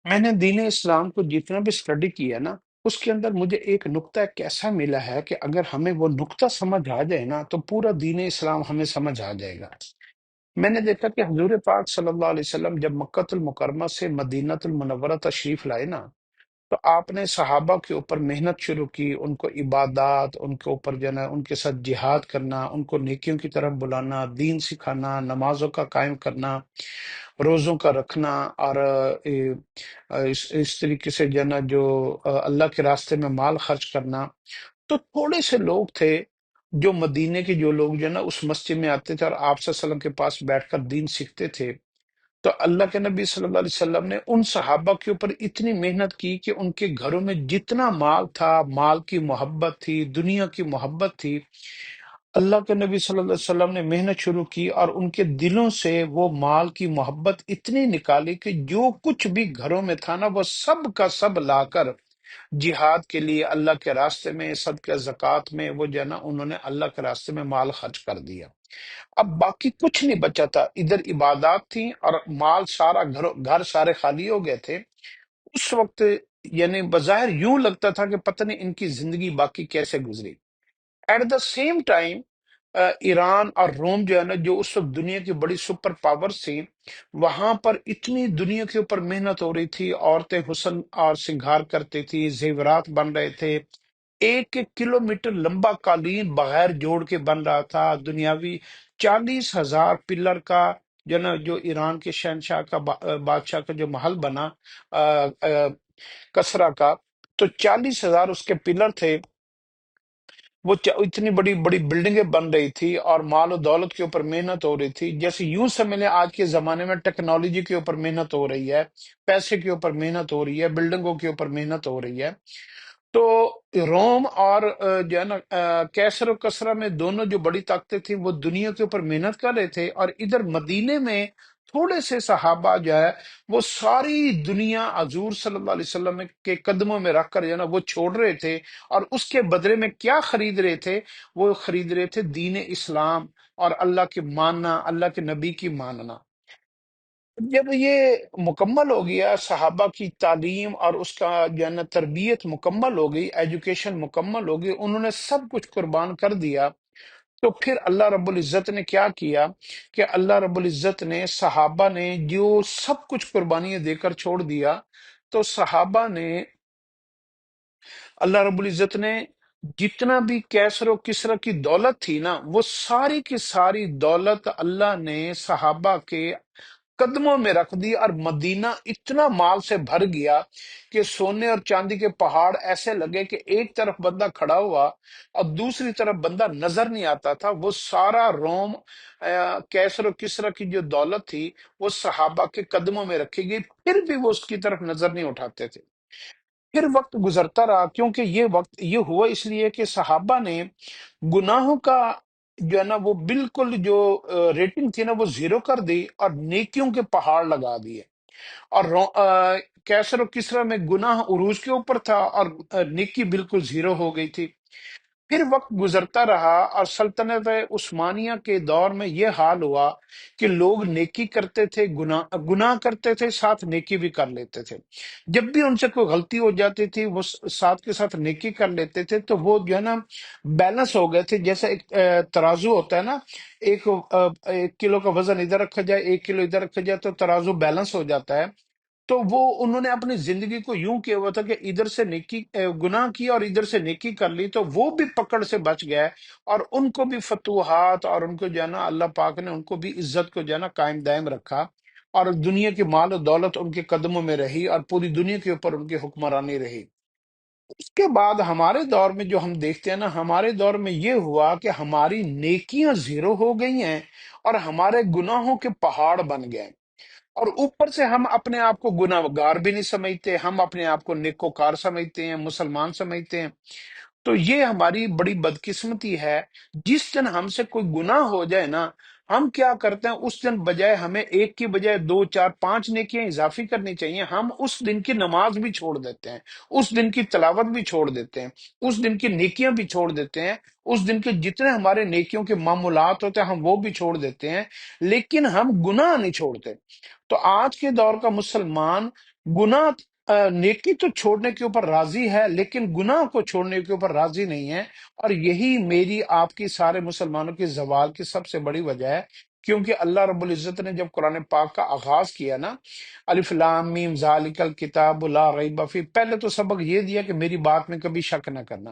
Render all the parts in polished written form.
میں نے دین اسلام کو جتنا بھی اسٹڈی کیا نا، اس کے اندر مجھے ایک نقطہ کیسا ملا ہے کہ اگر ہمیں وہ نقطہ سمجھ آ جائے نا تو پورا دین اسلام ہمیں سمجھ آ جائے گا۔ میں نے دیکھا کہ حضور پاک صلی اللہ علیہ وسلم جب مکۃ المکرمہ سے مدینہ المنورہ تشریف لائے نا، تو آپ نے صحابہ کے اوپر محنت شروع کی، ان کو عبادات، ان کے اوپر جو ہے نا ان کے ساتھ جہاد کرنا، ان کو نیکیوں کی طرف بلانا، دین سکھانا، نمازوں کا قائم کرنا، روزوں کا رکھنا، اور اس طریقے سے جو ہے نا جو اللہ کے راستے میں مال خرچ کرنا۔ تو تھوڑے سے لوگ تھے جو مدینے کے جو لوگ جو ہے نا اس مسجد میں آتے تھے اور آپ صلی اللہ علیہ وسلم کے پاس بیٹھ کر دین سیکھتے تھے۔ تو اللہ کے نبی صلی اللہ علیہ وسلم نے ان صحابہ کے اوپر اتنی محنت کی کہ ان کے گھروں میں جتنا مال تھا، مال کی محبت تھی، دنیا کی محبت تھی، اللہ کے نبی صلی اللہ علیہ وسلم نے محنت شروع کی اور ان کے دلوں سے وہ مال کی محبت اتنی نکالی کہ جو کچھ بھی گھروں میں تھا نا وہ سب کا سب لا کر جہاد کے لیے، اللہ کے راستے میں، صدقہ زکوٰۃ میں، وہ جو ہے نا انہوں نے اللہ کے راستے میں مال خرچ کر دیا۔ اب باقی کچھ نہیں بچا تھا، ادھر عبادات تھیں اور مال سارا، گھر سارے خالی ہو گئے تھے۔ اس وقت یعنی بظاہر یوں لگتا تھا کہ پتہ نہیں ان کی زندگی باقی کیسے گزری۔ At the same time Iran اور روم جو ہے نا، جو اس وقت دنیا کی بڑی سپر پاورز تھی، وہاں پر اتنی دنیا کے اوپر محنت ہو رہی تھی، عورتیں حسن اور سنگار کرتی تھی، زیورات بن رہے تھے، ایک ایک کلومیٹر لمبا قالین بغیر جوڑ کے بن رہا تھا دنیاوی، 40,000 پلر کا جو نا جو ایران کے شہنشاہ کا بادشاہ کا جو محل بنا کسرا کا، تو 40,000 اس کے پلر تھے۔ وہ اتنی بڑی بڑی بلڈنگیں بن رہی تھی اور مال و دولت کے اوپر محنت ہو رہی تھی، جیسے یوں سمجھ لیں آج کے زمانے میں ٹیکنالوجی کے اوپر محنت ہو رہی ہے، پیسے کے اوپر محنت ہو رہی ہے، بلڈنگوں کے اوپر محنت ہو رہی ہے۔ تو روم اور جو ہے نا کیسر و کسرا میں دونوں جو بڑی طاقتیں تھیں وہ دنیا کے اوپر محنت کر رہے تھے، اور ادھر مدینے میں تھوڑے سے صحابہ جو ہے وہ ساری دنیا حضور صلی اللہ علیہ وسلم کے قدموں میں رکھ کر جو ہے نا وہ چھوڑ رہے تھے، اور اس کے بدلے میں کیا خرید رہے تھے؟ وہ خرید رہے تھے دین اسلام اور اللہ کی ماننا، اللہ کے نبی کی ماننا۔ جب یہ مکمل ہو گیا، صحابہ کی تعلیم اور اس کا جو ہے نا تربیت مکمل ہو گئی، ایجوکیشن مکمل ہو گئی، انہوں نے سب کچھ قربان کر دیا، تو پھر اللہ رب العزت نے کیا کیا کہ اللہ رب العزت نے صحابہ نے جو سب کچھ قربانیاں دے کر چھوڑ دیا، تو صحابہ نے، اللہ رب العزت نے جتنا بھی کیسر و کسرا کی دولت تھی نا، وہ ساری کی ساری دولت اللہ نے صحابہ کے قدموں میں رکھ دی، اور مدینہ اتنا مال سے بھر گیا کہ سونے اور چاندی کے پہاڑ ایسے لگے کہ ایک طرف بندہ کھڑا ہوا اور دوسری طرف بندہ نظر نہیں آتا تھا۔ وہ سارا روم، کیسر و کسرا کی جو دولت تھی وہ صحابہ کے قدموں میں رکھی گئی، پھر بھی وہ اس کی طرف نظر نہیں اٹھاتے تھے۔ پھر وقت گزرتا رہا، کیونکہ یہ وقت یہ ہوا اس لیے کہ صحابہ نے گناہوں کا جو ہے نا وہ بالکل جو ریٹنگ تھی نا وہ زیرو کر دی، اور نیکیوں کے پہاڑ لگا دیے، اور کیسر و کسرا میں گناہ عروج کے اوپر تھا اور نیکی بالکل زیرو ہو گئی تھی۔ پھر وقت گزرتا رہا اور سلطنت عثمانیہ کے دور میں یہ حال ہوا کہ لوگ نیکی کرتے تھے، گناہ کرتے تھے، ساتھ نیکی بھی کر لیتے تھے۔ جب بھی ان سے کوئی غلطی ہو جاتی تھی وہ ساتھ کے ساتھ نیکی کر لیتے تھے، تو وہ جو ہے نا بیلنس ہو گئے تھے، جیسے ایک ترازو ہوتا ہے نا، ایک کلو کا وزن ادھر رکھا جائے، 1 کلو ادھر رکھا جائے تو ترازو بیلنس ہو جاتا ہے۔ تو وہ انہوں نے اپنی زندگی کو یوں کیا ہوا تھا کہ ادھر سے نیکی گناہ کی اور ادھر سے نیکی کر لی، تو وہ بھی پکڑ سے بچ گئے، اور ان کو بھی فتوحات، اور ان کو جو ہے نا اللہ پاک نے ان کو بھی عزت کو جو ہے نا قائم دائم رکھا، اور دنیا کی مال و دولت ان کے قدموں میں رہی، اور پوری دنیا کے اوپر ان کی حکمرانی رہی۔ اس کے بعد ہمارے دور میں جو ہم دیکھتے ہیں نا، ہمارے دور میں یہ ہوا کہ ہماری نیکیاں زیرو ہو گئی ہیں اور ہمارے گناہوں کے پہاڑ بن گئے، اور اوپر سے ہم اپنے آپ کو گناہ گار بھی نہیں سمجھتے، ہم اپنے آپ کو نیکوکار سمجھتے ہیں، مسلمان سمجھتے ہیں۔ تو یہ ہماری بڑی بدقسمتی ہے۔ جس دن ہم سے کوئی گناہ ہو جائے نا، ہم کیا کرتے ہیں، اس دن بجائے ہمیں ایک کی بجائے 2 4 5 نیکیاں اضافی کرنی چاہیے، ہم اس دن کی نماز بھی چھوڑ دیتے ہیں، اس دن کی تلاوت بھی چھوڑ دیتے ہیں، اس دن کی نیکیاں بھی چھوڑ دیتے ہیں، اس دن کے جتنے ہمارے نیکیوں کے معمولات ہوتے ہیں ہم وہ بھی چھوڑ دیتے ہیں، لیکن ہم گناہ نہیں چھوڑتے۔ تو آج کے دور کا مسلمان گناہ نیکی تو چھوڑنے کے اوپر راضی ہے، لیکن گناہ کو چھوڑنے کے اوپر راضی نہیں ہے۔ اور یہی میری آپ کی سارے مسلمانوں کے زوال کی سب سے بڑی وجہ ہے، کیونکہ اللہ رب العزت نے جب قرآن پاک کا آغاز کیا نا، الف لام میم ذالک الکتاب لا ریب فیہ، پہلے تو سبق یہ دیا کہ میری بات میں کبھی شک نہ کرنا۔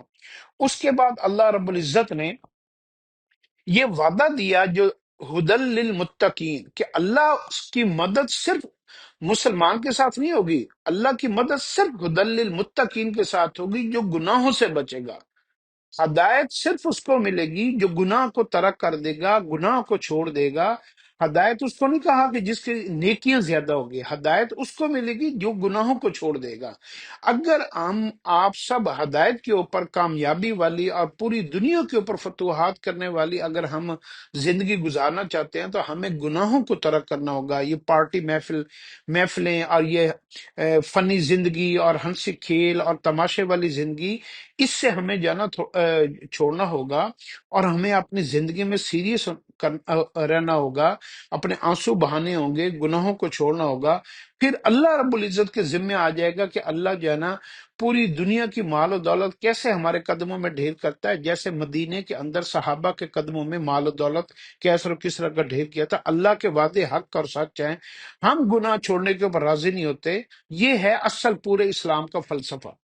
اس کے بعد اللہ رب العزت نے یہ وعدہ دیا جو ہدل للمتقین، کہ اللہ کی مدد صرف مسلمان کے ساتھ نہیں ہوگی، اللہ کی مدد صرف ہدل للمتقین کے ساتھ ہوگی جو گناہوں سے بچے گا۔ ہدایت صرف اس کو ملے گی جو گناہ کو ترک کر دے گا، گناہ کو چھوڑ دے گا۔ ہدایت اس کو نہیں کہا کہ جس کی نیکیاں زیادہ ہوگی، ہدایت اس کو ملے گی جو گناہوں کو چھوڑ دے گا۔ اگر ہم آپ سب ہدایت کے اوپر کامیابی والی اور پوری دنیا کے اوپر فتوحات کرنے والی اگر ہم زندگی گزارنا چاہتے ہیں تو ہمیں گناہوں کو ترک کرنا ہوگا۔ یہ پارٹی محفلیں اور یہ فنی زندگی اور ہنسی کھیل اور تماشے والی زندگی، اس سے ہمیں جانا چھوڑنا ہوگا، اور ہمیں اپنی زندگی میں سیریس رہنا ہوگا، اپنے آنسو بہانے ہوں گے، گناہوں کو چھوڑنا ہوگا۔ پھر اللہ رب العزت کے ذمہ آ جائے گا کہ اللہ جو ہے نا پوری دنیا کی مال و دولت کیسے ہمارے قدموں میں ڈھیر کرتا ہے، جیسے مدینے کے اندر صحابہ کے قدموں میں مال و دولت کیسر و کسرا کا ڈھیر کیا تھا۔ اللہ کے وعدے حق اور سچ ہیں، ہم گناہ چھوڑنے کے اوپر راضی نہیں ہوتے۔ یہ ہے اصل پورے اسلام کا فلسفہ۔